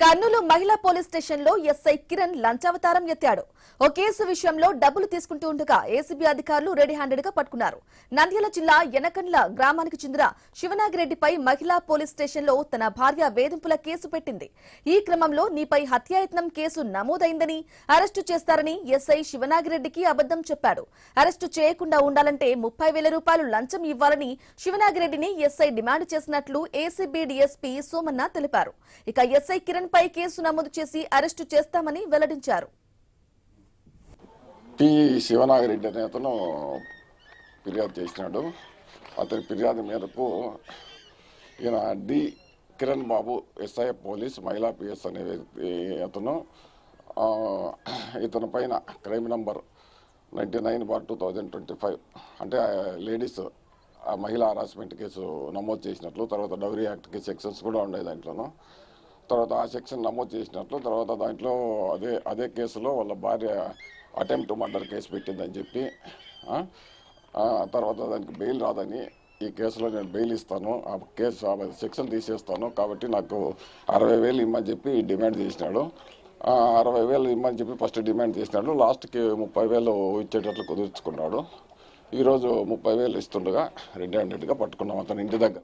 కర్నూలు మహిళా పోలీస్ స్టేషన్లో ఎస్ఐ కిరణ్ లంచావతారం ఎత్తాడు. ఓ కేసు విషయంలో డబ్బులు తీసుకుంటూ ఉండగా ఏసీబీ అధికారులు రెడీ హ్యాండెడ్ గా పట్టుకున్నారు. నంద్యాల జిల్లా యనకండ్ల గ్రామానికి చెందిన శివనాగిరెడ్డిపై మహిళా పోలీస్ స్టేషన్లో తన భార్య వేధింపుల కేసు పెట్టింది. ఈ క్రమంలో నీపై హత్యాయత్నం కేసు నమోదైందని, అరెస్టు చేస్తారని ఎస్ఐ శివనాగిరెడ్డికి అబద్దం చెప్పాడు. అరెస్టు చేయకుండా ఉండాలంటే 30,000 రూపాయలు లంచం ఇవ్వాలని శివనాగిరెడ్డిని ఎస్ఐ డిమాండ్ చేసినట్లు ఏసీబీ డీఎస్పీ సోమన్న తెలిపారు. ఇక ఎస్ఐ కిరణ్ పై కేసు నమోదు చేసి అరెస్టు చేస్తామని వెల్లడించారు. పి శివనాగిరెడ్డి అనే అతను ఫిర్యాదు చేసినాడు. అతని ఫిర్యాదు మేరకు ఈయన డి కిరణ్ బాబు ఎస్ఐ పోలీస్ మహిళా పిఎస్ అనే అతను ఇతని పైన క్రైమ్ నంబర్ 99/2025 అంటే లేడీస్ మహిళా హరాస్మెంట్ కేసు నమోదు చేసినట్లు, తర్వాత డౌరీ యాక్ట్ సెక్షన్స్ కూడా ఉన్నాయి దాంట్లోనూ. తర్వాత ఆ సెక్షన్ నమోదు చేసినట్లు, తర్వాత దాంట్లో అదే కేసులో వాళ్ళ భార్య అటెంప్ట్ మర్డర్ కేసు పెట్టిందని చెప్పి, తర్వాత దానికి బెయిల్ రాదని, ఈ కేసులో నేను బెయిల్ ఇస్తాను, ఆ కేసు సెక్షన్ తీసేస్తాను కాబట్టి నాకు 60,000 ఇమ్మని చెప్పి డిమాండ్ చేసినాడు. 60,000 ఇమ్మని చెప్పి ఫస్ట్ డిమాండ్ చేసినాడు. లాస్ట్కి 30,000 ఇచ్చేటట్లు కుదుర్చుకున్నాడు. ఈరోజు 30,000 ఇస్తుండగా రెడ్ హ్యాండెడ్గా పట్టుకున్నాం అతని ఇంటి దగ్గర.